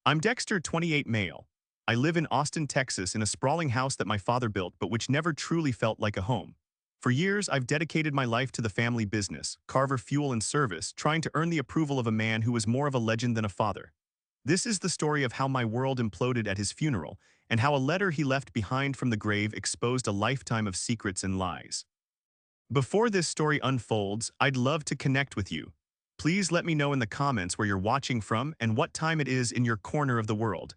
I'm Dexter, 28 male. I live in Austin, Texas in a sprawling house that my father built but which never truly felt like a home. For years, I've dedicated my life to the family business, Carver Fuel and Service, trying to earn the approval of a man who was more of a legend than a father. This is the story of how my world imploded at his funeral, and how a letter he left behind from the grave exposed a lifetime of secrets and lies. Before this story unfolds, I'd love to connect with you. Please let me know in the comments where you're watching from and what time it is in your corner of the world.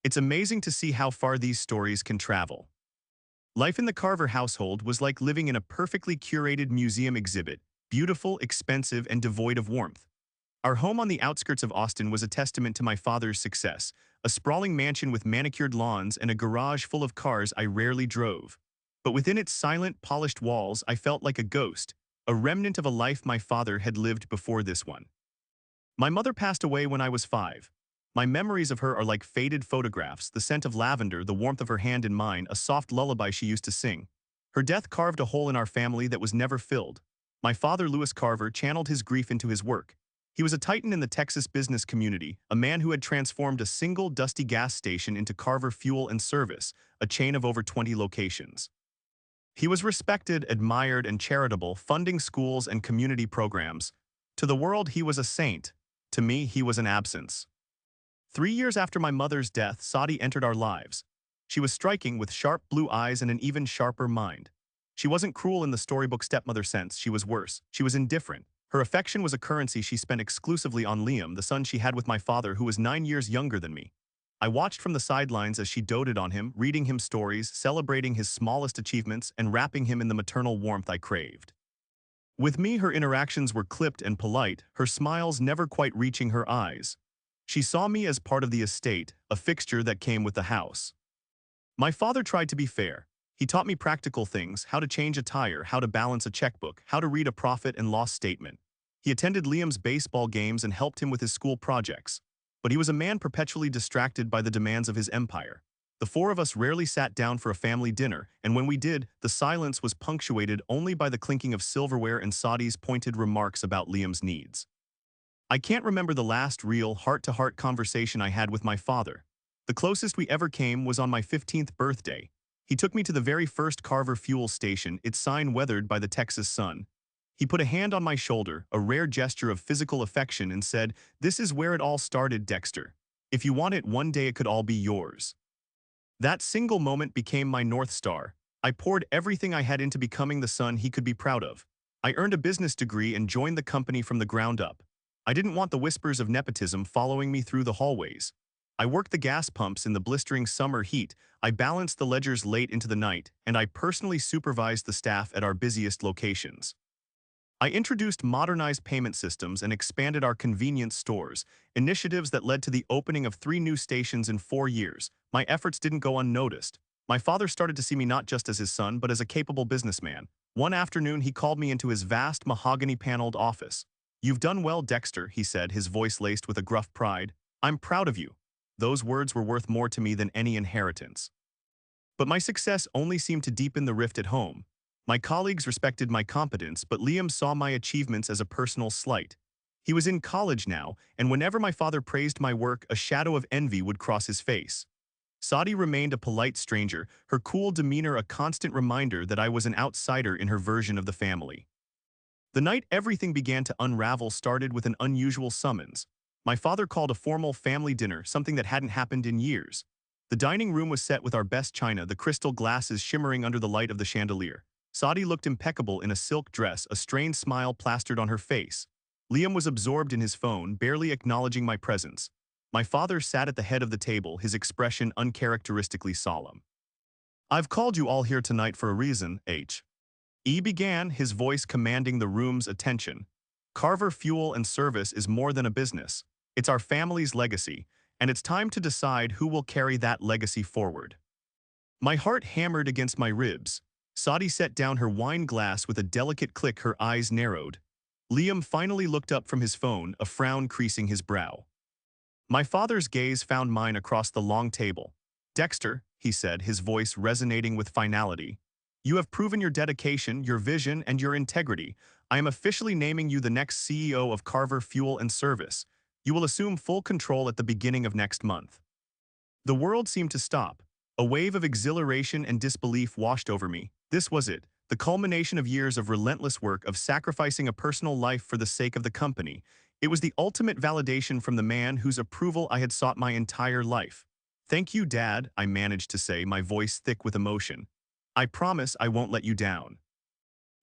It's amazing to see how far these stories can travel. Life in the Carver household was like living in a perfectly curated museum exhibit, beautiful, expensive, and devoid of warmth. Our home on the outskirts of Austin was a testament to my father's success, a sprawling mansion with manicured lawns and a garage full of cars I rarely drove. But within its silent, polished walls, I felt like a ghost, a remnant of a life my father had lived before this one. My mother passed away when I was 5. My memories of her are like faded photographs, the scent of lavender, the warmth of her hand in mine, a soft lullaby she used to sing. Her death carved a hole in our family that was never filled. My father, Lewis Carver, channeled his grief into his work. He was a titan in the Texas business community, a man who had transformed a single dusty gas station into Carver Fuel and Service, a chain of over 20 locations. He was respected, admired, and charitable, funding schools and community programs. To the world, he was a saint. To me, he was an absence. 3 years after my mother's death, Saudi entered our lives. She was striking with sharp blue eyes and an even sharper mind. She wasn't cruel in the storybook stepmother sense, she was worse. She was indifferent. Her affection was a currency she spent exclusively on Liam, the son she had with my father who was 9 years younger than me. I watched from the sidelines as she doted on him, reading him stories, celebrating his smallest achievements, and wrapping him in the maternal warmth I craved. With me, her interactions were clipped and polite, her smiles never quite reaching her eyes. She saw me as part of the estate, a fixture that came with the house. My father tried to be fair. He taught me practical things, how to change a tire, how to balance a checkbook, how to read a profit and loss statement. He attended Liam's baseball games and helped him with his school projects. But he was a man perpetually distracted by the demands of his empire. The four of us rarely sat down for a family dinner, and when we did, the silence was punctuated only by the clinking of silverware and Saudi's pointed remarks about Liam's needs. I can't remember the last real heart-to-heart conversation I had with my father. The closest we ever came was on my 15th birthday. He took me to the very first Carver fuel station, its sign weathered by the Texas sun. He put a hand on my shoulder, a rare gesture of physical affection, and said, "This is where it all started, Dexter. If you want it, one day it could all be yours." That single moment became my North Star. I poured everything I had into becoming the son he could be proud of. I earned a business degree and joined the company from the ground up. I didn't want the whispers of nepotism following me through the hallways. I worked the gas pumps in the blistering summer heat, I balanced the ledgers late into the night, and I personally supervised the staff at our busiest locations. I introduced modernized payment systems and expanded our convenience stores, initiatives that led to the opening of 3 new stations in 4 years. My efforts didn't go unnoticed. My father started to see me not just as his son, but as a capable businessman. One afternoon, he called me into his vast mahogany-paneled office. "You've done well, Dexter," he said, his voice laced with a gruff pride. "I'm proud of you." Those words were worth more to me than any inheritance. But my success only seemed to deepen the rift at home. My colleagues respected my competence, but Liam saw my achievements as a personal slight. He was in college now, and whenever my father praised my work, a shadow of envy would cross his face. Saudi remained a polite stranger, her cool demeanor a constant reminder that I was an outsider in her version of the family. The night everything began to unravel started with an unusual summons. My father called a formal family dinner, something that hadn't happened in years. The dining room was set with our best china, the crystal glasses shimmering under the light of the chandelier. Saudi looked impeccable in a silk dress, a strained smile plastered on her face. Liam was absorbed in his phone, barely acknowledging my presence. My father sat at the head of the table, his expression uncharacteristically solemn. "I've called you all here tonight for a reason, He began, his voice commanding the room's attention. "Carver Fuel and Service is more than a business. It's our family's legacy, and it's time to decide who will carry that legacy forward." My heart hammered against my ribs. Saudi set down her wine glass with a delicate click, her eyes narrowed. Liam finally looked up from his phone, a frown creasing his brow. My father's gaze found mine across the long table. "Dexter," he said, his voice resonating with finality, "you have proven your dedication, your vision, and your integrity. I am officially naming you the next CEO of Carver Fuel and Service. You will assume full control at the beginning of next month. The world seemed to stop. A wave of exhilaration and disbelief washed over me. This was it, the culmination of years of relentless work, of sacrificing a personal life for the sake of the company. It was the ultimate validation from the man whose approval I had sought my entire life. "Thank you, Dad," I managed to say, my voice thick with emotion. "I promise I won't let you down."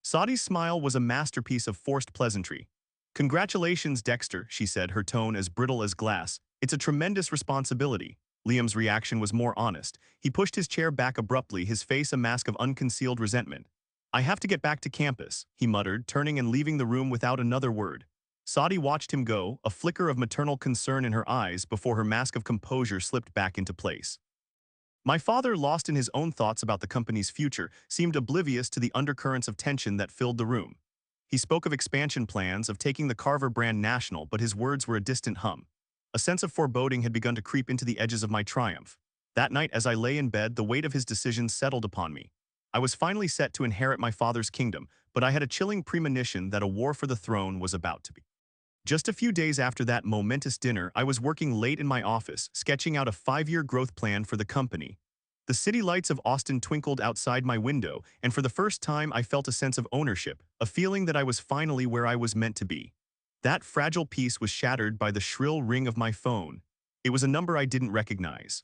Sadi's smile was a masterpiece of forced pleasantry. "Congratulations, Dexter," she said, her tone as brittle as glass. "It's a tremendous responsibility." Liam's reaction was more honest. He pushed his chair back abruptly, his face a mask of unconcealed resentment. "I have to get back to campus," he muttered, turning and leaving the room without another word. Sadi watched him go, a flicker of maternal concern in her eyes before her mask of composure slipped back into place. My father, lost in his own thoughts about the company's future, seemed oblivious to the undercurrents of tension that filled the room. He spoke of expansion plans, of taking the Carver brand national, but his words were a distant hum. A sense of foreboding had begun to creep into the edges of my triumph. That night, as I lay in bed, the weight of his decision settled upon me. I was finally set to inherit my father's kingdom, but I had a chilling premonition that a war for the throne was about to be. Just a few days after that momentous dinner, I was working late in my office, sketching out a 5-year growth plan for the company. The city lights of Austin twinkled outside my window, and for the first time I felt a sense of ownership, a feeling that I was finally where I was meant to be. That fragile peace was shattered by the shrill ring of my phone. It was a number I didn't recognize.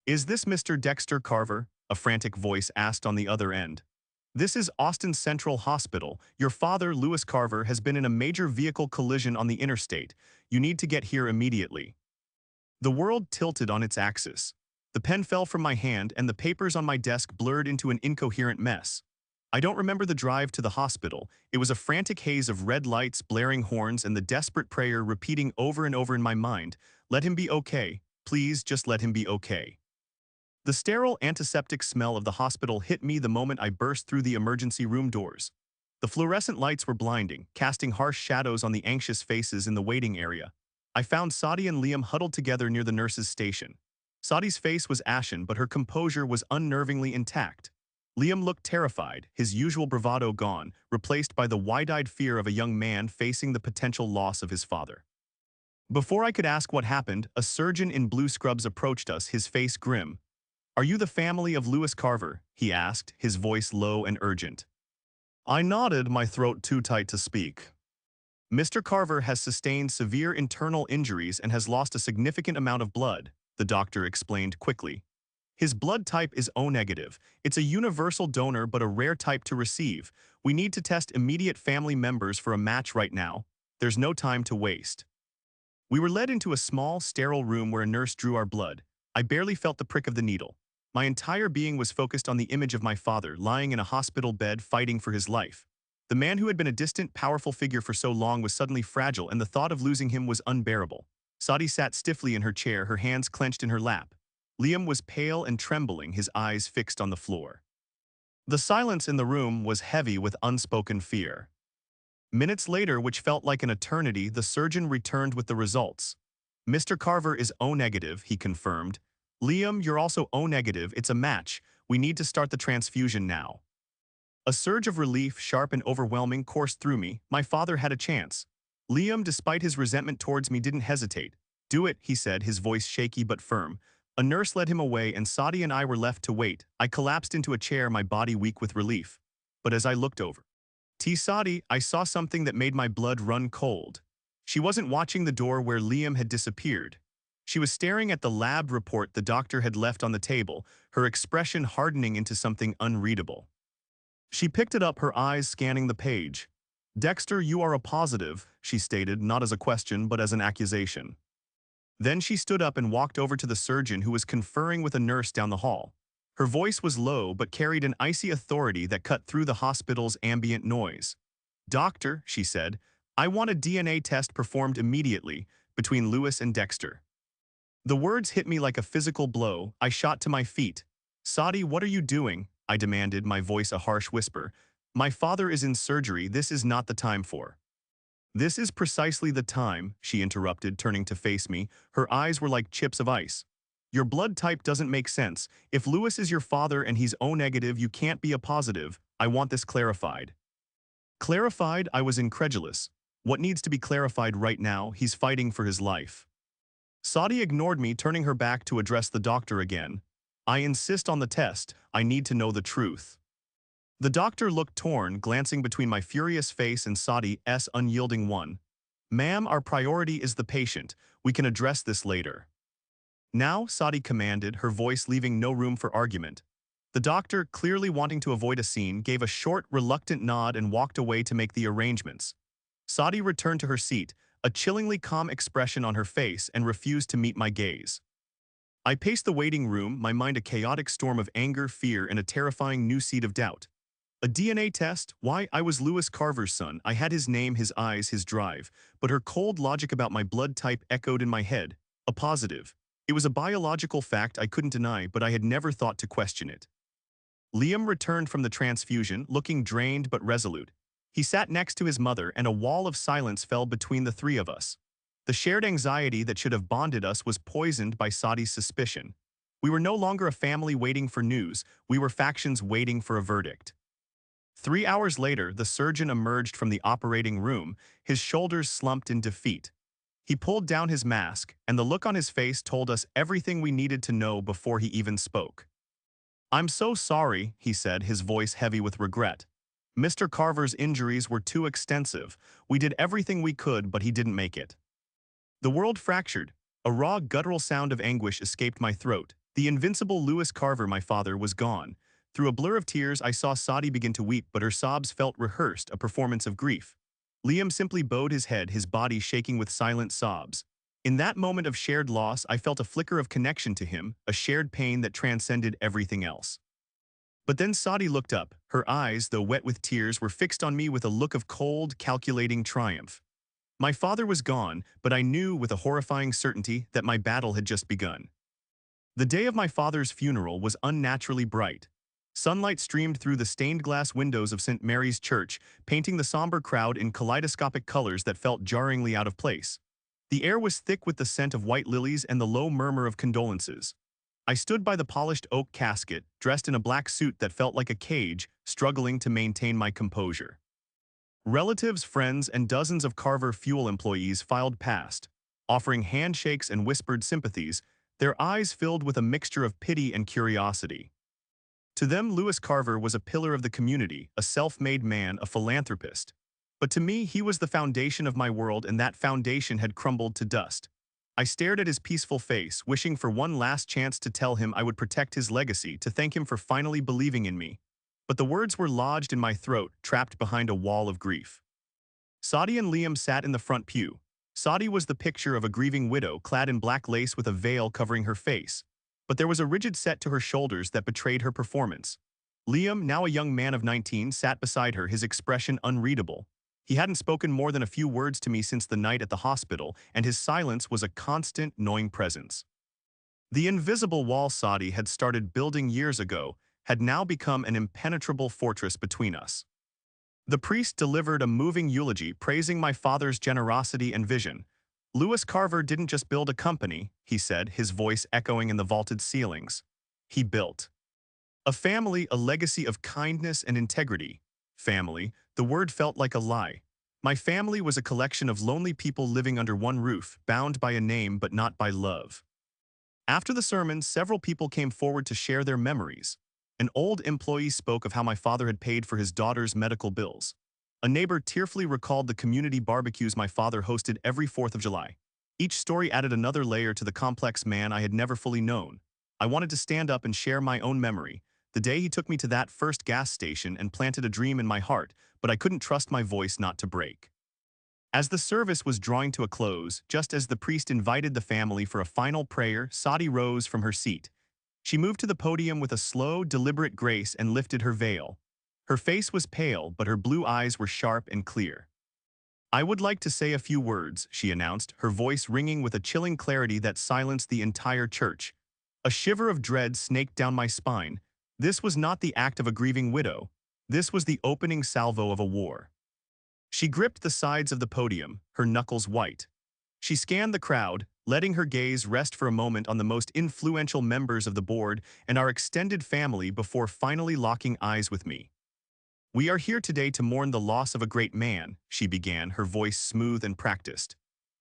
"Is this Mr. Dexter Carver?" a frantic voice asked on the other end. "This is Austin Central Hospital. Your father, Lewis Carver, has been in a major vehicle collision on the interstate. You need to get here immediately." The world tilted on its axis. The pen fell from my hand and the papers on my desk blurred into an incoherent mess. I don't remember the drive to the hospital. It was a frantic haze of red lights, blaring horns, and the desperate prayer repeating over and over in my mind, "Let him be okay. Please just let him be okay." The sterile antiseptic smell of the hospital hit me the moment I burst through the emergency room doors. The fluorescent lights were blinding, casting harsh shadows on the anxious faces in the waiting area. I found Sadi and Liam huddled together near the nurse's station. Sadi's face was ashen, but her composure was unnervingly intact. Liam looked terrified, his usual bravado gone, replaced by the wide-eyed fear of a young man facing the potential loss of his father. Before I could ask what happened, a surgeon in blue scrubs approached us, his face grim. "Are you the family of Lewis Carver?" he asked, his voice low and urgent. I nodded, my throat too tight to speak. "Mr. Carver has sustained severe internal injuries and has lost a significant amount of blood," the doctor explained quickly. "His blood type is O-negative. It's a universal donor but a rare type to receive. We need to test immediate family members for a match right now. There's no time to waste." We were led into a small, sterile room where a nurse drew our blood. I barely felt the prick of the needle. My entire being was focused on the image of my father, lying in a hospital bed fighting for his life. The man who had been a distant, powerful figure for so long was suddenly fragile, and the thought of losing him was unbearable. Sadi sat stiffly in her chair, her hands clenched in her lap. Liam was pale and trembling, his eyes fixed on the floor. The silence in the room was heavy with unspoken fear. Minutes later, which felt like an eternity, the surgeon returned with the results. "Mr. Carver is O-negative," he confirmed. "Liam, you're also O-negative. It's a match. We need to start the transfusion now." A surge of relief, sharp and overwhelming, coursed through me. My father had a chance. Liam, despite his resentment towards me, didn't hesitate. "Do it," he said, his voice shaky but firm. A nurse led him away, and Sadi and I were left to wait. I collapsed into a chair, my body weak with relief. But as I looked over Sadi, I saw something that made my blood run cold. She wasn't watching the door where Liam had disappeared. She was staring at the lab report the doctor had left on the table, her expression hardening into something unreadable. She picked it up, her eyes scanning the page. "Dexter, you are a positive," she stated, not as a question but as an accusation. Then she stood up and walked over to the surgeon, who was conferring with a nurse down the hall. Her voice was low but carried an icy authority that cut through the hospital's ambient noise. "Doctor," she said, "I want a DNA test performed immediately between Lewis and Dexter." The words hit me like a physical blow. I shot to my feet. "Sadi, what are you doing?" I demanded, my voice a harsh whisper. "My father is in surgery. This is not the time for." "This is precisely the time," she interrupted, turning to face me. Her eyes were like chips of ice. "Your blood type doesn't make sense. If Lewis is your father and he's O-negative, you can't be a positive. I want this clarified." Clarified? I was incredulous. What needs to be clarified right now, he's fighting for his life. Saudi ignored me, turning her back to address the doctor again. I insist on the test. I need to know the truth. The doctor looked torn, glancing between my furious face and Sadi's unyielding one. Ma'am, our priority is the patient. We can address this later. Now, Sadi commanded, her voice leaving no room for argument. The doctor, clearly wanting to avoid a scene, gave a short, reluctant nod and walked away to make the arrangements. Sadi returned to her seat, a chillingly calm expression on her face, and refused to meet my gaze. I paced the waiting room, my mind a chaotic storm of anger, fear, and a terrifying new seed of doubt. A DNA test? Why, I was Lewis Carver's son. I had his name, his eyes, his drive. But her cold logic about my blood type echoed in my head. A positive. It was a biological fact I couldn't deny, but I had never thought to question it. Liam returned from the transfusion, looking drained but resolute. He sat next to his mother, and a wall of silence fell between the three of us. The shared anxiety that should have bonded us was poisoned by Sadi's suspicion. We were no longer a family waiting for news, we were factions waiting for a verdict. 3 hours later, the surgeon emerged from the operating room, his shoulders slumped in defeat. He pulled down his mask, and the look on his face told us everything we needed to know before he even spoke. "I'm so sorry," he said, his voice heavy with regret. "Mr. Carver's injuries were too extensive. We did everything we could, but he didn't make it." The world fractured. A raw, guttural sound of anguish escaped my throat. The invincible Lewis Carver, my father, was gone. Through a blur of tears, I saw Sadi begin to weep, but her sobs felt rehearsed, a performance of grief. Liam simply bowed his head, his body shaking with silent sobs. In that moment of shared loss, I felt a flicker of connection to him, a shared pain that transcended everything else. But then Sadi looked up. Her eyes, though wet with tears, were fixed on me with a look of cold, calculating triumph. My father was gone, but I knew with a horrifying certainty that my battle had just begun. The day of my father's funeral was unnaturally bright. Sunlight streamed through the stained glass windows of St. Mary's Church, painting the somber crowd in kaleidoscopic colors that felt jarringly out of place. The air was thick with the scent of white lilies and the low murmur of condolences. I stood by the polished oak casket, dressed in a black suit that felt like a cage, struggling to maintain my composure. Relatives, friends, and dozens of Carver Fuel employees filed past, offering handshakes and whispered sympathies, their eyes filled with a mixture of pity and curiosity. To them, Lewis Carver was a pillar of the community, a self-made man, a philanthropist. But to me, he was the foundation of my world, and that foundation had crumbled to dust. I stared at his peaceful face, wishing for one last chance to tell him I would protect his legacy, to thank him for finally believing in me. But the words were lodged in my throat, trapped behind a wall of grief. Sadi and Liam sat in the front pew. Sadi was the picture of a grieving widow, clad in black lace with a veil covering her face. But there was a rigid set to her shoulders that betrayed her performance. Liam, now a young man of 19, sat beside her, his expression unreadable. He hadn't spoken more than a few words to me since the night at the hospital, and his silence was a constant, gnawing presence. The invisible wall Sadi had started building years ago had now become an impenetrable fortress between us. The priest delivered a moving eulogy praising my father's generosity and vision. "Lewis Carver didn't just build a company," he said, his voice echoing in the vaulted ceilings. "He built a family, a legacy of kindness and integrity." Family, the word felt like a lie. My family was a collection of lonely people living under one roof, bound by a name but not by love. After the sermon, several people came forward to share their memories. An old employee spoke of how my father had paid for his daughter's medical bills. A neighbor tearfully recalled the community barbecues my father hosted every 4th of July. Each story added another layer to the complex man I had never fully known. I wanted to stand up and share my own memory, the day he took me to that first gas station and planted a dream in my heart, but I couldn't trust my voice not to break. As the service was drawing to a close, just as the priest invited the family for a final prayer, Sadi rose from her seat. She moved to the podium with a slow, deliberate grace and lifted her veil. Her face was pale, but her blue eyes were sharp and clear. "I would like to say a few words," she announced, her voice ringing with a chilling clarity that silenced the entire church. A shiver of dread snaked down my spine. This was not the act of a grieving widow. This was the opening salvo of a war. She gripped the sides of the podium, her knuckles white. She scanned the crowd, letting her gaze rest for a moment on the most influential members of the board and our extended family before finally locking eyes with me. We are here today to mourn the loss of a great man, she began, her voice smooth and practiced.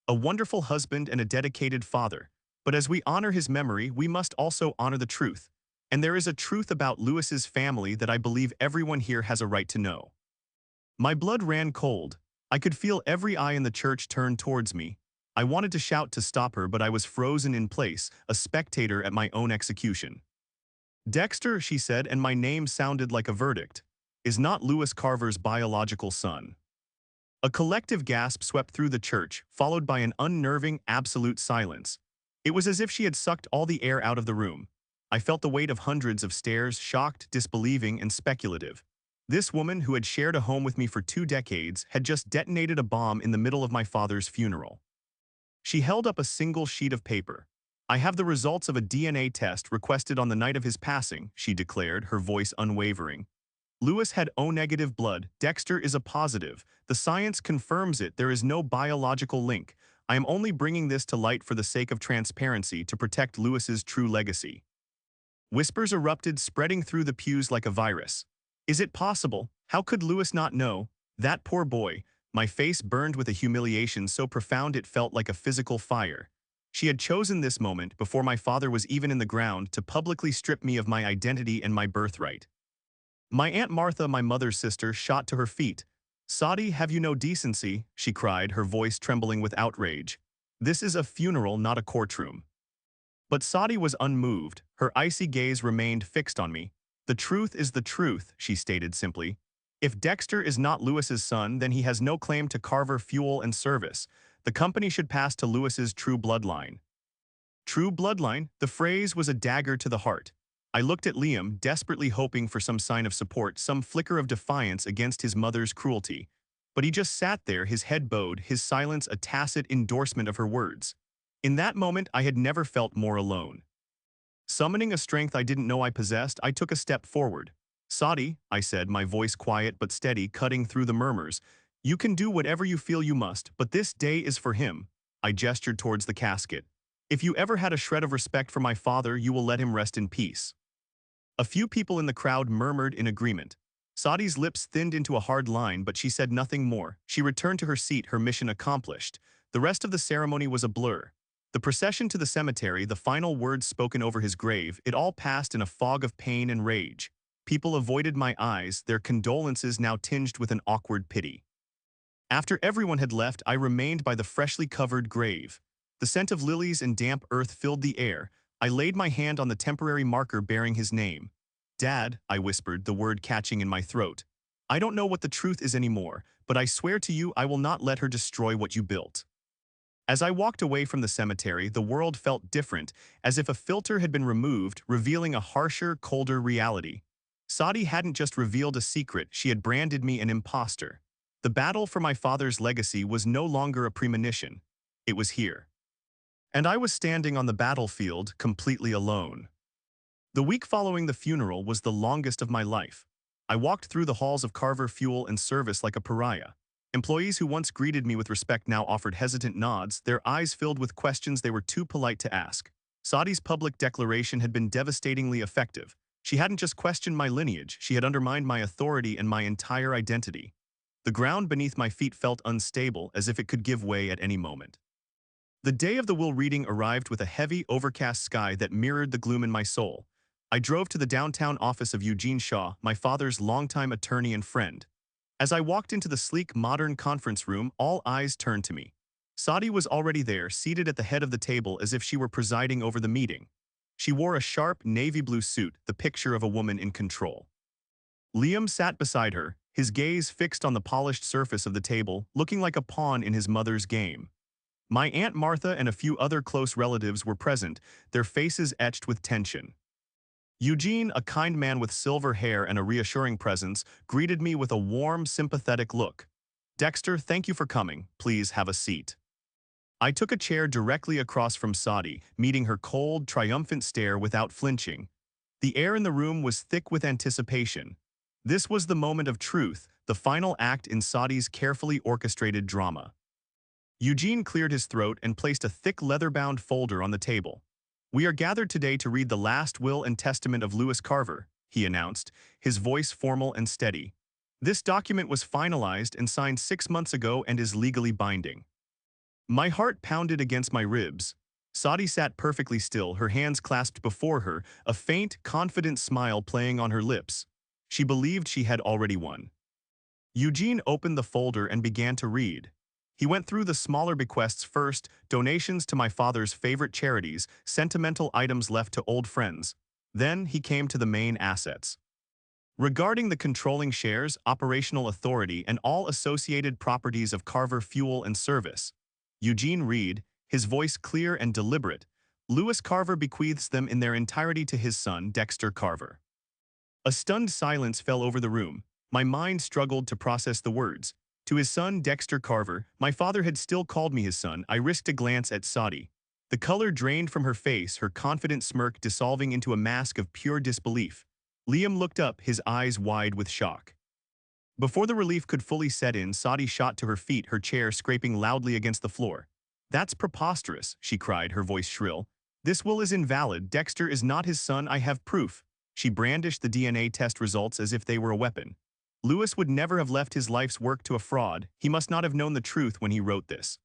A wonderful husband and a dedicated father. But as we honor his memory, we must also honor the truth. And there is a truth about Lewis's family that I believe everyone here has a right to know. My blood ran cold. I could feel every eye in the church turn towards me. I wanted to shout to stop her, but I was frozen in place, a spectator at my own execution. Dexter, she said, and my name sounded like a verdict, is not Lewis Carver's biological son. A collective gasp swept through the church, followed by an unnerving, absolute silence. It was as if she had sucked all the air out of the room. I felt the weight of hundreds of stares, shocked, disbelieving, and speculative. This woman, who had shared a home with me for 2 decades, had just detonated a bomb in the middle of my father's funeral. She held up a single sheet of paper. I have the results of a DNA test requested on the night of his passing, she declared, her voice unwavering. Lewis had O-negative blood. Dexter is a positive. The science confirms it. There is no biological link. I am only bringing this to light for the sake of transparency to protect Lewis's true legacy. Whispers erupted, spreading through the pews like a virus. Is it possible? How could Lewis not know? That poor boy. My face burned with a humiliation so profound it felt like a physical fire. She had chosen this moment, before my father was even in the ground, to publicly strip me of my identity and my birthright. My Aunt Martha, my mother's sister, shot to her feet. "Saudi, have you no decency?" she cried, her voice trembling with outrage. "This is a funeral, not a courtroom." But Saudi was unmoved. Her icy gaze remained fixed on me. "The truth is the truth," she stated simply. "If Dexter is not Lewis's son, then he has no claim to Carver Fuel and Service. The company should pass to Lewis's true bloodline." True bloodline? The phrase was a dagger to the heart. I looked at Liam, desperately hoping for some sign of support, some flicker of defiance against his mother's cruelty. But he just sat there, his head bowed, his silence a tacit endorsement of her words. In that moment, I had never felt more alone. Summoning a strength I didn't know I possessed, I took a step forward. "Saudi," I said, my voice quiet but steady, cutting through the murmurs, "you can do whatever you feel you must, but this day is for him." I gestured towards the casket. "If you ever had a shred of respect for my father, you will let him rest in peace." A few people in the crowd murmured in agreement. Saudi's lips thinned into a hard line, but she said nothing more. She returned to her seat, her mission accomplished. The rest of the ceremony was a blur. The procession to the cemetery, the final words spoken over his grave, it all passed in a fog of pain and rage. People avoided my eyes, their condolences now tinged with an awkward pity. After everyone had left, I remained by the freshly covered grave. The scent of lilies and damp earth filled the air. I laid my hand on the temporary marker bearing his name. "Dad," I whispered, the word catching in my throat. "I don't know what the truth is anymore, but I swear to you I will not let her destroy what you built." As I walked away from the cemetery, the world felt different, as if a filter had been removed, revealing a harsher, colder reality. Saudi hadn't just revealed a secret, she had branded me an imposter. The battle for my father's legacy was no longer a premonition. It was here. And I was standing on the battlefield, completely alone. The week following the funeral was the longest of my life. I walked through the halls of Carver Fuel and Service like a pariah. Employees who once greeted me with respect now offered hesitant nods, their eyes filled with questions they were too polite to ask. Saudi's public declaration had been devastatingly effective. She hadn't just questioned my lineage, she had undermined my authority and my entire identity. The ground beneath my feet felt unstable, as if it could give way at any moment. The day of the will reading arrived with a heavy, overcast sky that mirrored the gloom in my soul. I drove to the downtown office of Eugene Shaw, my father's longtime attorney and friend. As I walked into the sleek, modern conference room, all eyes turned to me. Saudi was already there, seated at the head of the table as if she were presiding over the meeting. She wore a sharp, navy blue suit, the picture of a woman in control. Liam sat beside her, his gaze fixed on the polished surface of the table, looking like a pawn in his mother's game. My Aunt Martha and a few other close relatives were present, their faces etched with tension. Eugene, a kind man with silver hair and a reassuring presence, greeted me with a warm, sympathetic look. "Dexter, thank you for coming. Please have a seat." I took a chair directly across from Saudi, meeting her cold, triumphant stare without flinching. The air in the room was thick with anticipation. This was the moment of truth, the final act in Saudi's carefully orchestrated drama. Eugene cleared his throat and placed a thick leather-bound folder on the table. "We are gathered today to read the last will and testament of Lewis Carver," he announced, his voice formal and steady. This document was finalized and signed 6 months ago and is legally binding. My heart pounded against my ribs. Saudi sat perfectly still, her hands clasped before her, a faint, confident smile playing on her lips. She believed she had already won. Eugene opened the folder and began to read. He went through the smaller bequests first, donations to my father's favorite charities, sentimental items left to old friends. Then he came to the main assets. Regarding the controlling shares, operational authority, and all associated properties of Carver Fuel and Service, Eugene Reed, his voice clear and deliberate, Lewis Carver bequeaths them in their entirety to his son, Dexter Carver. A stunned silence fell over the room. My mind struggled to process the words. To his son, Dexter Carver, my father had still called me his son. I risked a glance at Saudi. The color drained from her face, her confident smirk dissolving into a mask of pure disbelief. Liam looked up, his eyes wide with shock. Before the relief could fully set in, Saudi shot to her feet, her chair scraping loudly against the floor. "That's preposterous," she cried, her voice shrill. "This will is invalid. Dexter is not his son. I have proof." She brandished the DNA test results as if they were a weapon. Lewis would never have left his life's work to a fraud. He must not have known the truth when he wrote this.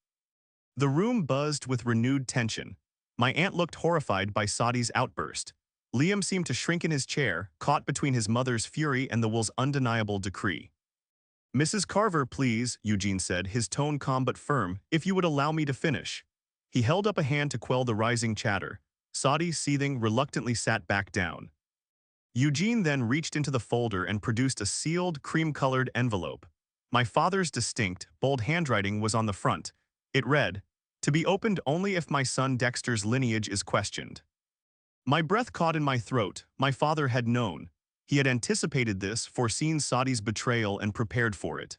The room buzzed with renewed tension. My aunt looked horrified by Saudi's outburst. Liam seemed to shrink in his chair, caught between his mother's fury and the will's undeniable decree. "Mrs. Carver, please," Eugene said, his tone calm but firm, "if you would allow me to finish." He held up a hand to quell the rising chatter. Saudi, seething, reluctantly sat back down. Eugene then reached into the folder and produced a sealed, cream-colored envelope. My father's distinct, bold handwriting was on the front. It read, "To be opened only if my son Dexter's lineage is questioned." My breath caught in my throat. My father had known. He had anticipated this, foreseen Saudi's betrayal, and prepared for it.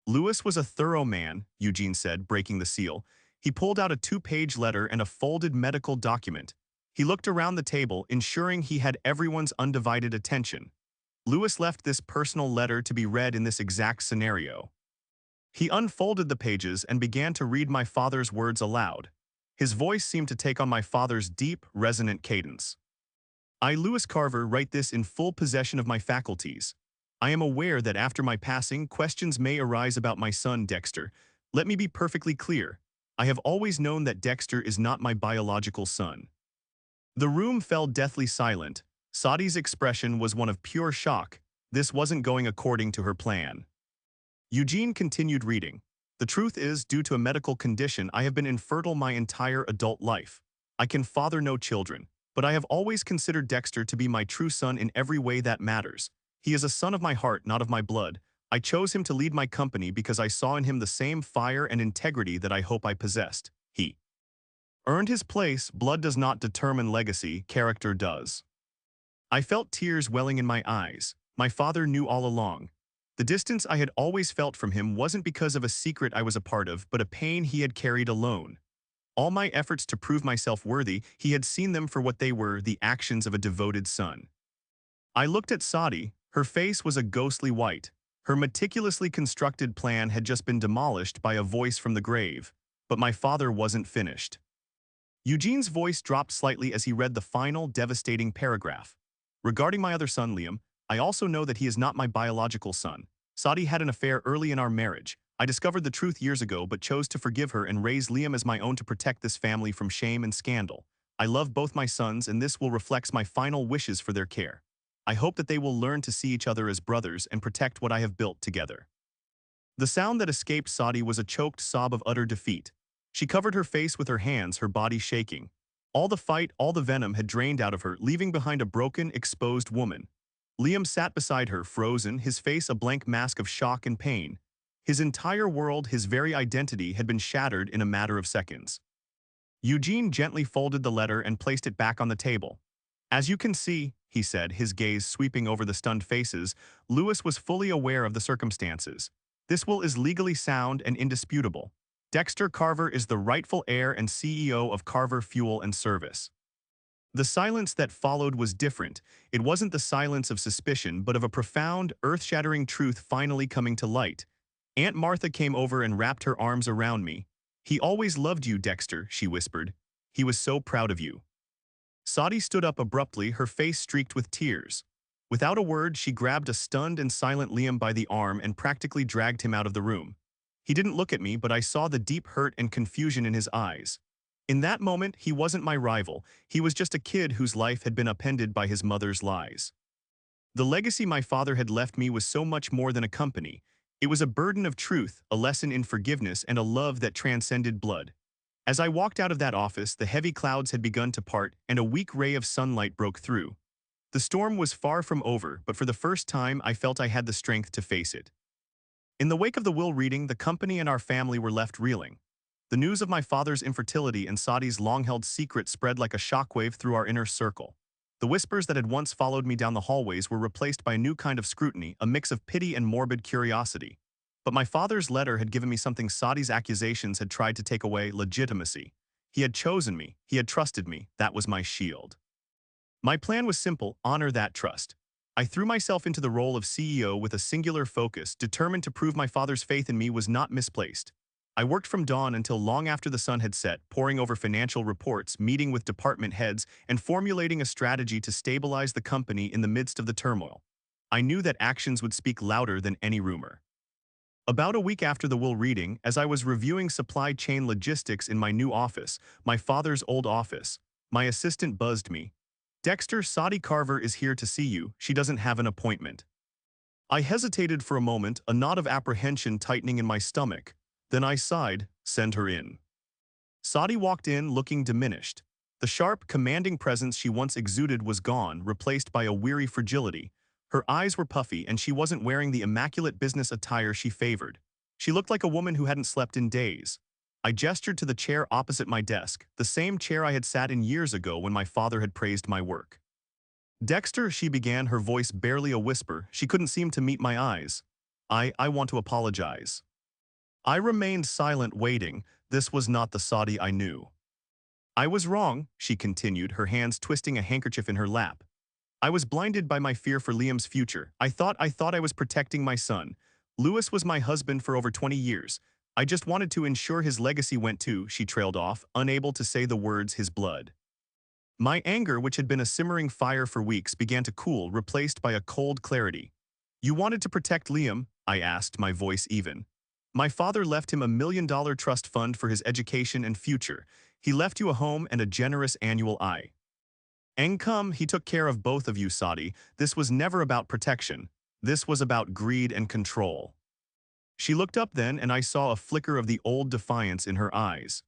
"Lewis was a thorough man," Eugene said, breaking the seal. He pulled out a 2-page letter and a folded medical document. He looked around the table, ensuring he had everyone's undivided attention. Lewis left this personal letter to be read in this exact scenario. He unfolded the pages and began to read my father's words aloud. His voice seemed to take on my father's deep, resonant cadence. "I, Lewis Carver, write this in full possession of my faculties. I am aware that after my passing, questions may arise about my son, Dexter. Let me be perfectly clear. I have always known that Dexter is not my biological son." The room fell deathly silent. Saudi's expression was one of pure shock. This wasn't going according to her plan. Eugene continued reading. "The truth is, due to a medical condition, I have been infertile my entire adult life. I can father no children, but I have always considered Dexter to be my true son in every way that matters. He is a son of my heart, not of my blood. I chose him to lead my company because I saw in him the same fire and integrity that I hope I possessed. He earned his place. Blood does not determine legacy, character does." I felt tears welling in my eyes. My father knew all along. The distance I had always felt from him wasn't because of a secret I was a part of, but a pain he had carried alone. All my efforts to prove myself worthy, he had seen them for what they were, the actions of a devoted son. I looked at Saudi. Her face was a ghostly white. Her meticulously constructed plan had just been demolished by a voice from the grave. But my father wasn't finished. Eugene's voice dropped slightly as he read the final, devastating paragraph. "Regarding my other son, Liam, I also know that he is not my biological son. Saudi had an affair early in our marriage. I discovered the truth years ago but chose to forgive her and raise Liam as my own to protect this family from shame and scandal. I love both my sons and this will reflect my final wishes for their care. I hope that they will learn to see each other as brothers and protect what I have built together." The sound that escaped Saudi was a choked sob of utter defeat. She covered her face with her hands, her body shaking. All the fight, all the venom had drained out of her, leaving behind a broken, exposed woman. Liam sat beside her, frozen, his face a blank mask of shock and pain. His entire world, his very identity, had been shattered in a matter of seconds. Eugene gently folded the letter and placed it back on the table. "As you can see," he said, his gaze sweeping over the stunned faces, "Lewis was fully aware of the circumstances. This will is legally sound and indisputable. Dexter Carver is the rightful heir and CEO of Carver Fuel and Service." The silence that followed was different. It wasn't the silence of suspicion, but of a profound, earth-shattering truth finally coming to light. Aunt Martha came over and wrapped her arms around me. "He always loved you, Dexter," she whispered. "He was so proud of you." Saudi stood up abruptly, her face streaked with tears. Without a word, she grabbed a stunned and silent Liam by the arm and practically dragged him out of the room. He didn't look at me, but I saw the deep hurt and confusion in his eyes. In that moment, he wasn't my rival. He was just a kid whose life had been upended by his mother's lies. The legacy my father had left me was so much more than a company. It was a burden of truth, a lesson in forgiveness, and a love that transcended blood. As I walked out of that office, the heavy clouds had begun to part, and a weak ray of sunlight broke through. The storm was far from over, but for the first time I felt I had the strength to face it. In the wake of the will reading, the company and our family were left reeling. The news of my father's infertility and Sadi's long-held secret spread like a shockwave through our inner circle. The whispers that had once followed me down the hallways were replaced by a new kind of scrutiny, a mix of pity and morbid curiosity. But my father's letter had given me something Sadi's accusations had tried to take away: legitimacy. He had chosen me, he had trusted me, that was my shield. My plan was simple: honor that trust. I threw myself into the role of CEO with a singular focus, determined to prove my father's faith in me was not misplaced. I worked from dawn until long after the sun had set, poring over financial reports, meeting with department heads, and formulating a strategy to stabilize the company in the midst of the turmoil. I knew that actions would speak louder than any rumor. About a week after the will reading, as I was reviewing supply chain logistics in my new office, my father's old office, my assistant buzzed me. "Dexter, Sadi Carver is here to see you. She doesn't have an appointment." I hesitated for a moment, a knot of apprehension tightening in my stomach. Then I sighed. "Send her in." Sadi walked in looking diminished. The sharp, commanding presence she once exuded was gone, replaced by a weary fragility. Her eyes were puffy, and she wasn't wearing the immaculate business attire she favored. She looked like a woman who hadn't slept in days. I gestured to the chair opposite my desk, the same chair I had sat in years ago when my father had praised my work. "Dexter," she began, her voice barely a whisper. She couldn't seem to meet my eyes. I want to apologize." I remained silent, waiting. This was not the Sadi I knew. "I was wrong," she continued, her hands twisting a handkerchief in her lap. "I was blinded by my fear for Liam's future. I thought I was protecting my son. Lewis was my husband for over 20 years. I just wanted to ensure his legacy went to," she trailed off, unable to say the words, "his blood." My anger, which had been a simmering fire for weeks, began to cool, replaced by a cold clarity. "You wanted to protect Liam?" I asked, my voice even. "My father left him $1 million trust fund for his education and future. He left you a home and a generous annual income. He took care of both of you, Sadi. This was never about protection. This was about greed and control." She looked up then, and I saw a flicker of the old defiance in her eyes.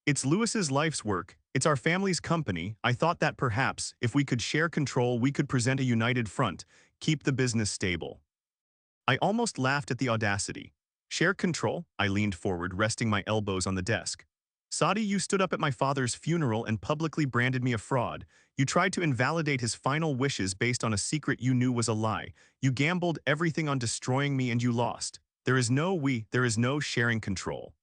"It's Lewis's life's work. It's our family's company. I thought that perhaps, if we could share control, we could present a united front, keep the business stable." I almost laughed at the audacity. "Share control?" I leaned forward, resting my elbows on the desk. "Sadi, you stood up at my father's funeral and publicly branded me a fraud. You tried to invalidate his final wishes based on a secret you knew was a lie. You gambled everything on destroying me, and you lost. There is no sharing control."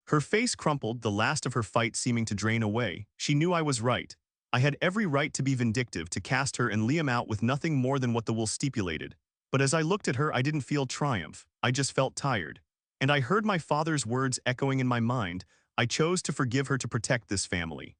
Her face crumpled, the last of her fight seeming to drain away. She knew I was right. I had every right to be vindictive, to cast her and Liam out with nothing more than what the will stipulated. But as I looked at her, I didn't feel triumph. I just felt tired. And I heard my father's words echoing in my mind. I chose to forgive her to protect this family.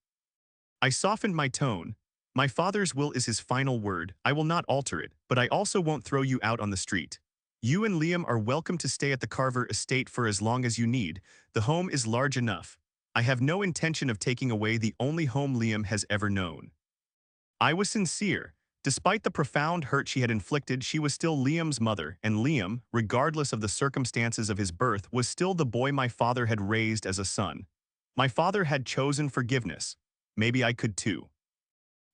I softened my tone. "My father's will is his final word. I will not alter it, but I also won't throw you out on the street. You and Liam are welcome to stay at the Carver estate for as long as you need. The home is large enough. I have no intention of taking away the only home Liam has ever known." I was sincere. Despite the profound hurt she had inflicted, she was still Liam's mother, and Liam, regardless of the circumstances of his birth, was still the boy my father had raised as a son. My father had chosen forgiveness. Maybe I could too.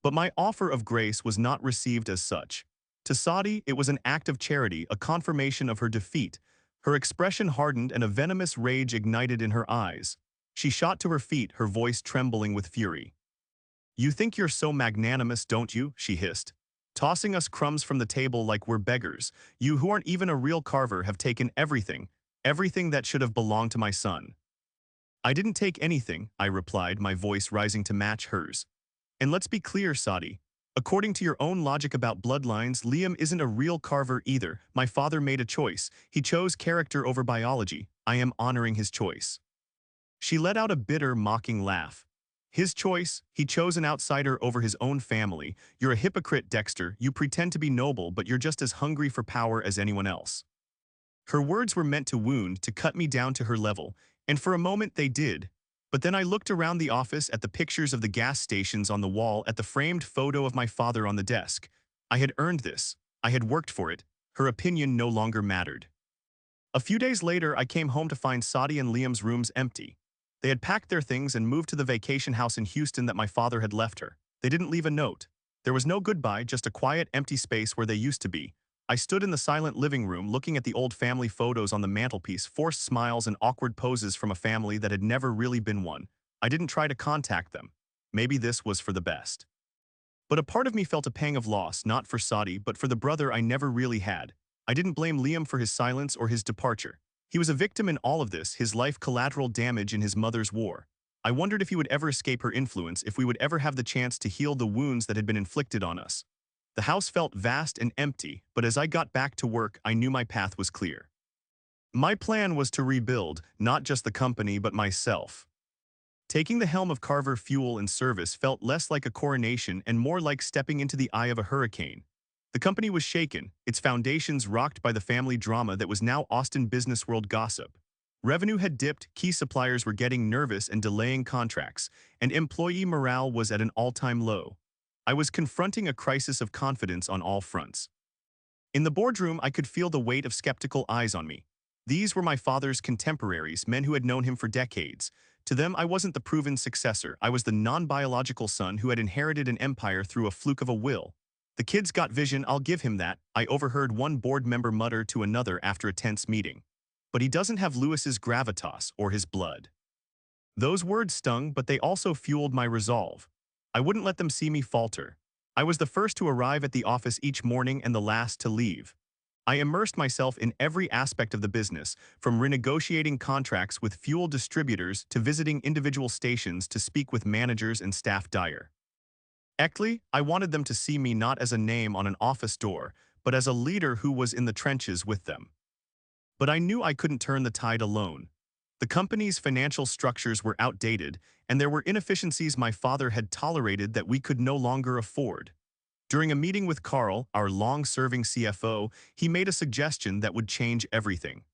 But my offer of grace was not received as such. To Sadi, it was an act of charity, a confirmation of her defeat. Her expression hardened and a venomous rage ignited in her eyes. She shot to her feet, her voice trembling with fury. "You think you're so magnanimous, don't you?" she hissed. "Tossing us crumbs from the table like we're beggars. You who aren't even a real Carver have taken everything, everything that should have belonged to my son." "I didn't take anything," I replied, my voice rising to match hers. "And let's be clear, Sadi. According to your own logic about bloodlines, Liam isn't a real Carver either. My father made a choice. He chose character over biology. I am honoring his choice." She let out a bitter, mocking laugh. His choice, he chose an outsider over his own family. You're a hypocrite, Dexter. You pretend to be noble, but you're just as hungry for power as anyone else. Her words were meant to wound, to cut me down to her level, and for a moment they did. But then I looked around the office at the pictures of the gas stations on the wall, at the framed photo of my father on the desk. I had earned this. I had worked for it. Her opinion no longer mattered. A few days later, I came home to find Sadie and Liam's rooms empty. They had packed their things and moved to the vacation house in Houston that my father had left her. They didn't leave a note. There was no goodbye, just a quiet, empty space where they used to be. I stood in the silent living room looking at the old family photos on the mantelpiece, forced smiles and awkward poses from a family that had never really been one. I didn't try to contact them. Maybe this was for the best. But a part of me felt a pang of loss, not for Sadie, but for the brother I never really had. I didn't blame Liam for his silence or his departure. He was a victim in all of this, his life collateral damage in his mother's war. I wondered if he would ever escape her influence, if we would ever have the chance to heal the wounds that had been inflicted on us. The house felt vast and empty, but as I got back to work, I knew my path was clear. My plan was to rebuild, not just the company, but myself. Taking the helm of Carver Fuel and Service felt less like a coronation and more like stepping into the eye of a hurricane. The company was shaken, its foundations rocked by the family drama that was now Austin business world gossip. Revenue had dipped, key suppliers were getting nervous and delaying contracts, and employee morale was at an all-time low. I was confronting a crisis of confidence on all fronts. In the boardroom, I could feel the weight of skeptical eyes on me. These were my father's contemporaries, men who had known him for decades. To them, I wasn't the proven successor. I was the non-biological son who had inherited an empire through a fluke of a will. The kid's got vision, I'll give him that, I overheard one board member mutter to another after a tense meeting. But he doesn't have Lewis's gravitas or his blood. Those words stung, but they also fueled my resolve. I wouldn't let them see me falter. I was the first to arrive at the office each morning and the last to leave. I immersed myself in every aspect of the business, from renegotiating contracts with fuel distributors to visiting individual stations to speak with managers and staff. Eckley, I wanted them to see me not as a name on an office door, but as a leader who was in the trenches with them. But I knew I couldn't turn the tide alone. The company's financial structures were outdated, and there were inefficiencies my father had tolerated that we could no longer afford. During a meeting with Carl, our long-serving CFO, he made a suggestion that would change everything.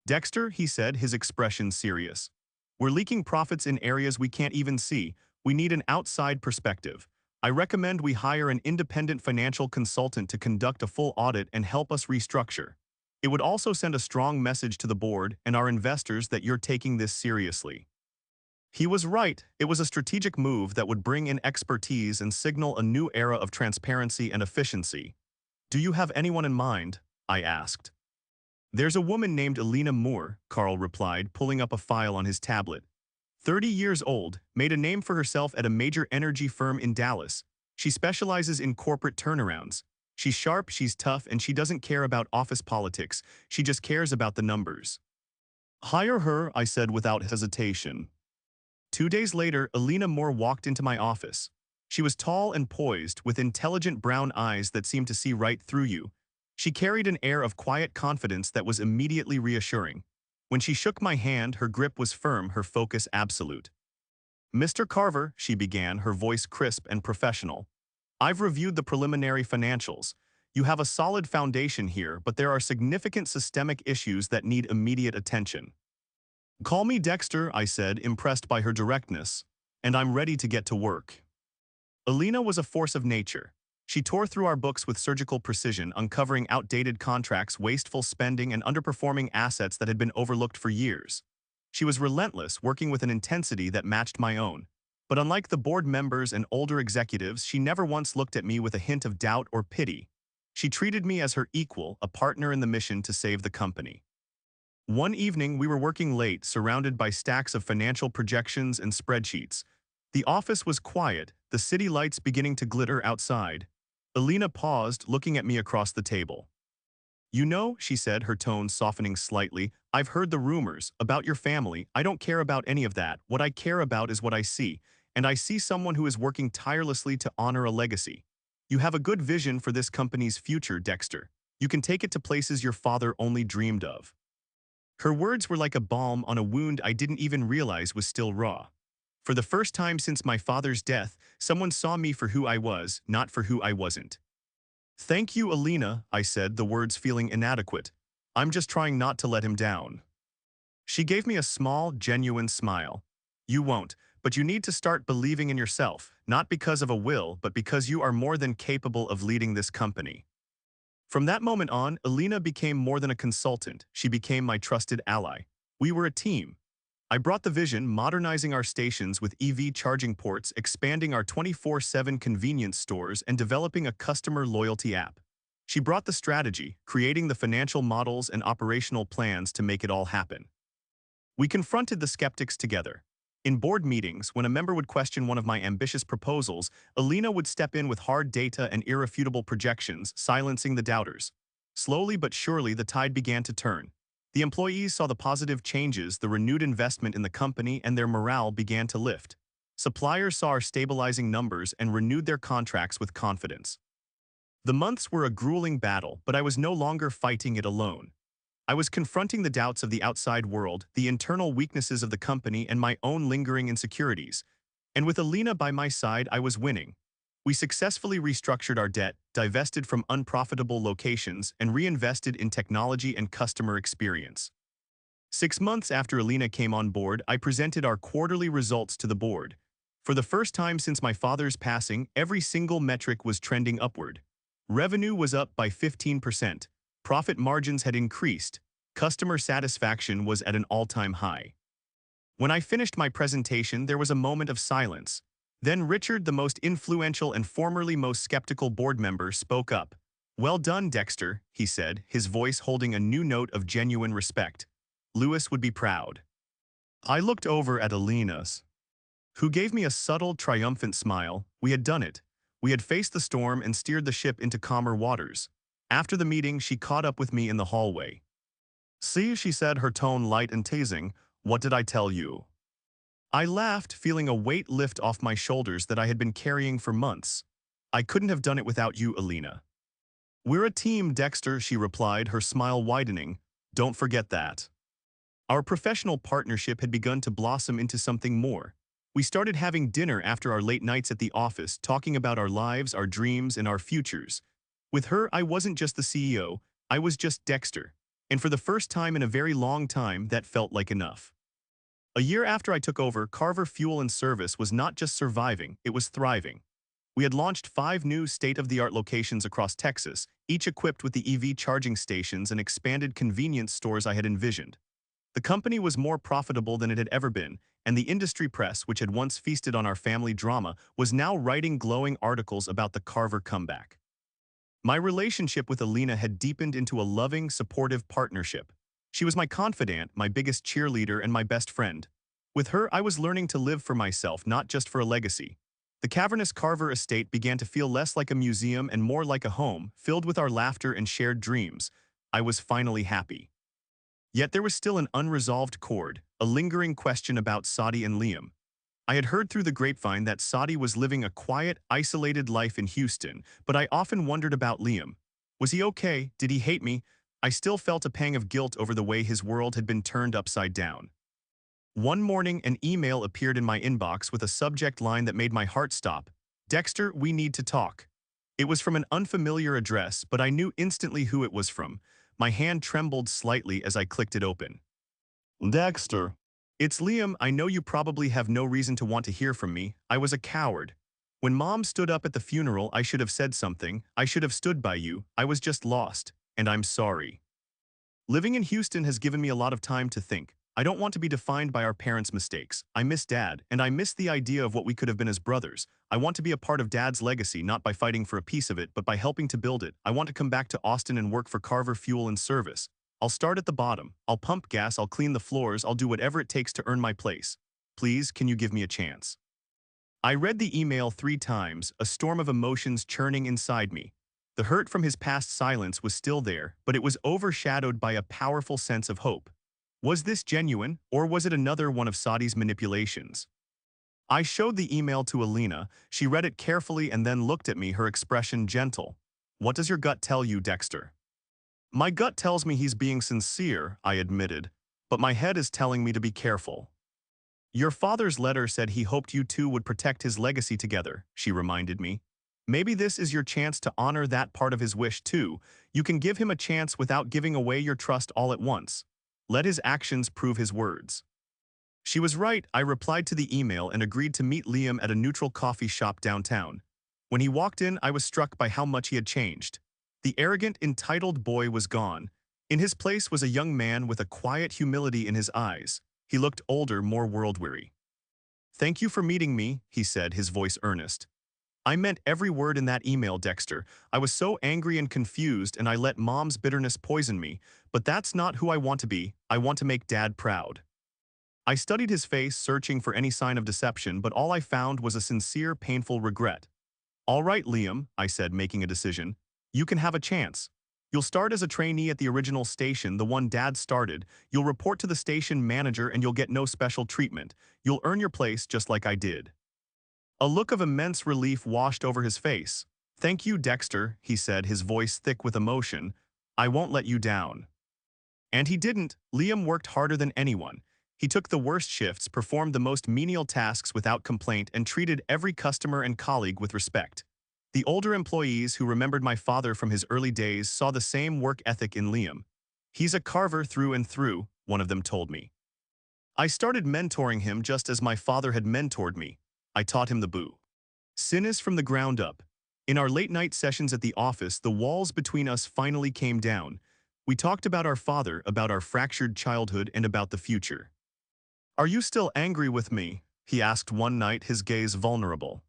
"Dexter," he said, his expression serious, "we're leaking profits in areas we can't even see. We need an outside perspective. I recommend we hire an independent financial consultant to conduct a full audit and help us restructure. It would also send a strong message to the board and our investors that you're taking this seriously." He was right. It was a strategic move that would bring in expertise and signal a new era of transparency and efficiency. "Do you have anyone in mind?" I asked. "There's a woman named Elena Moore," Carl replied, pulling up a file on his tablet. 30 years old, made a name for herself at a major energy firm in Dallas. She specializes in corporate turnarounds. She's sharp, she's tough, and she doesn't care about office politics. She just cares about the numbers. "Hire her," I said without hesitation. 2 days later, Elena Moore walked into my office. She was tall and poised, with intelligent brown eyes that seemed to see right through you. She carried an air of quiet confidence that was immediately reassuring. When she shook my hand, her grip was firm, her focus absolute. "Mr. Carver," she began, her voice crisp and professional, "I've reviewed the preliminary financials. You have a solid foundation here, but there are significant systemic issues that need immediate attention." "Call me Dexter," I said, impressed by her directness, "and I'm ready to get to work." Elena was a force of nature. She tore through our books with surgical precision, uncovering outdated contracts, wasteful spending, and underperforming assets that had been overlooked for years. She was relentless, working with an intensity that matched my own. But unlike the board members and older executives, she never once looked at me with a hint of doubt or pity. She treated me as her equal, a partner in the mission to save the company. One evening, we were working late, surrounded by stacks of financial projections and spreadsheets. The office was quiet, the city lights beginning to glitter outside. Elena paused, looking at me across the table. "You know," she said, her tone softening slightly, "I've heard the rumors about your family. I don't care about any of that. What I care about is what I see. And I see someone who is working tirelessly to honor a legacy. You have a good vision for this company's future, Dexter. You can take it to places your father only dreamed of." Her words were like a balm on a wound I didn't even realize was still raw. For the first time since my father's death, someone saw me for who I was, not for who I wasn't. Thank you, Alina, I said, the words feeling inadequate. I'm just trying not to let him down. She gave me a small, genuine smile. You won't, but you need to start believing in yourself, not because of a will, but because you are more than capable of leading this company. From that moment on, Alina became more than a consultant. She became my trusted ally. We were a team. I brought the vision, modernizing our stations with EV charging ports, expanding our 24/7 convenience stores, and developing a customer loyalty app. She brought the strategy, creating the financial models and operational plans to make it all happen. We confronted the skeptics together. In board meetings, when a member would question one of my ambitious proposals, Alina would step in with hard data and irrefutable projections, silencing the doubters. Slowly but surely, the tide began to turn. The employees saw the positive changes, the renewed investment in the company, and their morale began to lift. Suppliers saw our stabilizing numbers and renewed their contracts with confidence. The months were a grueling battle, but I was no longer fighting it alone. I was confronting the doubts of the outside world, the internal weaknesses of the company, and my own lingering insecurities. And with Alina by my side, I was winning. We successfully restructured our debt, divested from unprofitable locations, and reinvested in technology and customer experience. 6 months after Alina came on board, I presented our quarterly results to the board. For the first time since my father's passing, every single metric was trending upward. Revenue was up by 15%. Profit margins had increased. Customer satisfaction was at an all-time high. When I finished my presentation, there was a moment of silence. Then Richard, the most influential and formerly most skeptical board member, spoke up. "Well done, Dexter," he said, his voice holding a new note of genuine respect. "Lewis would be proud." I looked over at Alina's, who gave me a subtle, triumphant smile. We had done it. We had faced the storm and steered the ship into calmer waters. After the meeting, she caught up with me in the hallway. "See," she said, her tone light and teasing, "what did I tell you?" I laughed, feeling a weight lift off my shoulders that I had been carrying for months. "I couldn't have done it without you, Alina." "We're a team, Dexter," she replied, her smile widening. "Don't forget that." Our professional partnership had begun to blossom into something more. We started having dinner after our late nights at the office, talking about our lives, our dreams, and our futures. With her, I wasn't just the CEO, I was just Dexter. And for the first time in a very long time, that felt like enough. A year after I took over, Carver Fuel and Service was not just surviving, it was thriving. We had launched 5 new state-of-the-art locations across Texas, each equipped with the EV charging stations and expanded convenience stores I had envisioned. The company was more profitable than it had ever been, and the industry press, which had once feasted on our family drama, was now writing glowing articles about the Carver comeback. My relationship with Alina had deepened into a loving, supportive partnership. She was my confidant, my biggest cheerleader, and my best friend. With her, I was learning to live for myself, not just for a legacy. The cavernous Carver estate began to feel less like a museum and more like a home, filled with our laughter and shared dreams. I was finally happy. Yet there was still an unresolved chord, a lingering question about Saudi and Liam. I had heard through the grapevine that Saudi was living a quiet, isolated life in Houston, but I often wondered about Liam. Was he okay? Did he hate me? I still felt a pang of guilt over the way his world had been turned upside down. One morning, an email appeared in my inbox with a subject line that made my heart stop. "Dexter, we need to talk." It was from an unfamiliar address, but I knew instantly who it was from. My hand trembled slightly as I clicked it open. "Dexter. It's Liam. I know you probably have no reason to want to hear from me. I was a coward. When Mom stood up at the funeral, I should have said something. I should have stood by you. I was just lost, and I'm sorry. Living in Houston has given me a lot of time to think. I don't want to be defined by our parents' mistakes. I miss Dad, and I miss the idea of what we could have been as brothers. I want to be a part of Dad's legacy, not by fighting for a piece of it, but by helping to build it. I want to come back to Austin and work for Carver Fuel and Service. I'll start at the bottom. I'll pump gas, I'll clean the floors, I'll do whatever it takes to earn my place. Please, can you give me a chance?" I read the email 3 times, a storm of emotions churning inside me. The hurt from his past silence was still there, but it was overshadowed by a powerful sense of hope. Was this genuine, or was it another one of Saadi's manipulations? I showed the email to Alina. She read it carefully and then looked at me, her expression gentle. "What does your gut tell you, Dexter?" "My gut tells me he's being sincere," I admitted, "but my head is telling me to be careful." Your father's letter said he hoped you two would protect his legacy together, she reminded me. Maybe this is your chance to honor that part of his wish too. You can give him a chance without giving away your trust all at once. Let his actions prove his words. She was right. I replied to the email and agreed to meet Liam at a neutral coffee shop downtown. When he walked in, I was struck by how much he had changed. The arrogant, entitled boy was gone. In his place was a young man with a quiet humility in his eyes. He looked older, more world-weary. "Thank you for meeting me," he said, his voice earnest. "I meant every word in that email, Dexter. I was so angry and confused, and I let Mom's bitterness poison me. But that's not who I want to be. I want to make Dad proud." I studied his face, searching for any sign of deception, but all I found was a sincere, painful regret. "All right, Liam," I said, making a decision. "You can have a chance. You'll start as a trainee at the original station, the one Dad started. You'll report to the station manager and you'll get no special treatment. You'll earn your place just like I did." A look of immense relief washed over his face. "Thank you, Dexter," he said, his voice thick with emotion. "I won't let you down." And he didn't. Liam worked harder than anyone. He took the worst shifts, performed the most menial tasks without complaint, and treated every customer and colleague with respect. The older employees who remembered my father from his early days saw the same work ethic in Liam. "He's a carver through and through," one of them told me. I started mentoring him just as my father had mentored me. I taught him the boo Sinis from the ground up. In our late-night sessions at the office, the walls between us finally came down. We talked about our father, about our fractured childhood, and about the future. "Are you still angry with me?" he asked one night, his gaze vulnerable.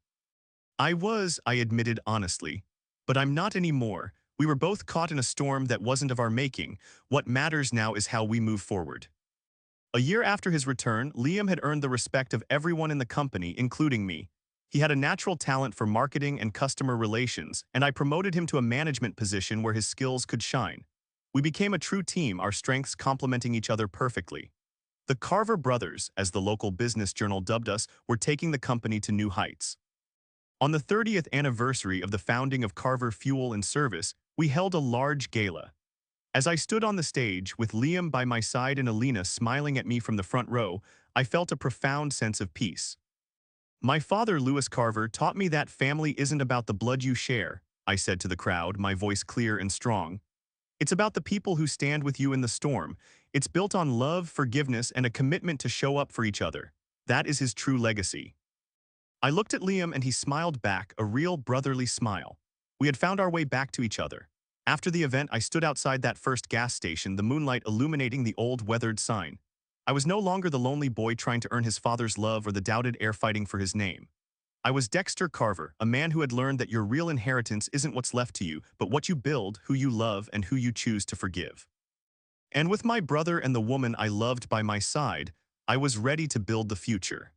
I admitted honestly. "But I'm not anymore. We were both caught in a storm that wasn't of our making. What matters now is how we move forward." A year after his return, Liam had earned the respect of everyone in the company, including me. He had a natural talent for marketing and customer relations, and I promoted him to a management position where his skills could shine. We became a true team, our strengths complementing each other perfectly. The Carver brothers, as the local business journal dubbed us, were taking the company to new heights. On the 30th anniversary of the founding of Carver Fuel and Service, we held a large gala. As I stood on the stage, with Liam by my side and Alina smiling at me from the front row, I felt a profound sense of peace. "My father, Lewis Carver, taught me that family isn't about the blood you share," I said to the crowd, my voice clear and strong. "It's about the people who stand with you in the storm. It's built on love, forgiveness, and a commitment to show up for each other. That is his true legacy." I looked at Liam and he smiled back, a real brotherly smile. We had found our way back to each other. After the event, I stood outside that first gas station, the moonlight illuminating the old weathered sign. I was no longer the lonely boy trying to earn his father's love or the doubted heir fighting for his name. I was Dexter Carver, a man who had learned that your real inheritance isn't what's left to you, but what you build, who you love, and who you choose to forgive. And with my brother and the woman I loved by my side, I was ready to build the future.